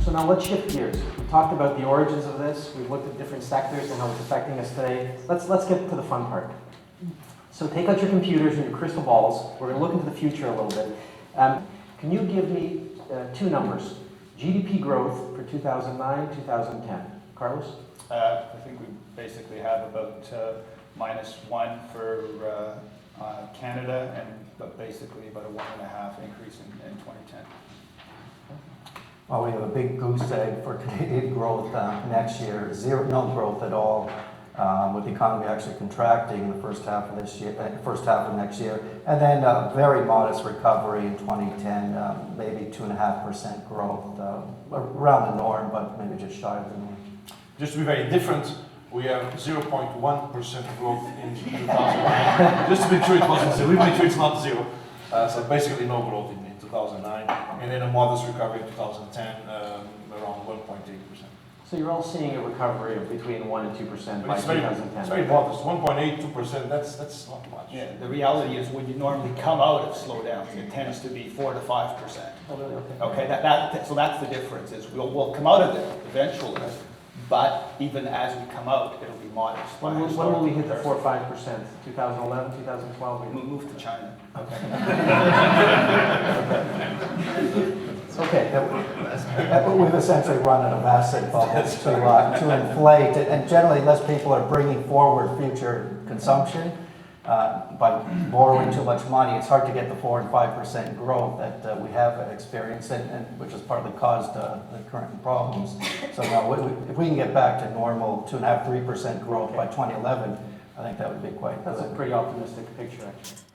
So now let's shift gears. We talked about the origins of this. We've looked at different sectors and how it's affecting us today. Let's get to the fun part. So take out your computers and your crystal balls. We're going to look into the future a little bit. Can you give me two numbers? GDP growth for 2009, 2010. Carlos? I think we basically have about -1 for Canada and basically about a 1.5 increase in 2010. Well, we have a big goose egg for Canadian growth next year. No growth at all, with the economy actually contracting in the first half of this year, first half of next year, and then a very modest recovery in 2010, maybe 2.5% growth, around the norm, but maybe just shy of the norm. Just to be very different, we have 0.1% growth in 2009. Just to be sure it wasn't zero. We made sure it's not zero. So basically no growth in 2009, and then a modest recovery in 2010, around 1.8%. So you're all seeing a recovery of between 1% and 2% by It's very, 2010. it's very modest. 1.8, 2%. That's not much. Yeah, the reality is when you normally come out of slowdowns, it tends to be 4 to 5%. Oh, really? Okay. Okay, so that's the difference. Is we'll come out of it eventually, but even as we come out, it'll be modest. When will we hit the 4 or 5%? 2011, 2012? We'll move to China. Okay. We've essentially run out of asset bubbles to inflate, and generally, unless people are bringing forward future consumption by borrowing too much money, it's hard to get the 4 and 5% growth that we have experienced, and which has partly caused the current problems. So now, if we can get back to normal 2.5%, 3% growth by 2011, I think that would be quite good. That's a pretty optimistic picture, actually.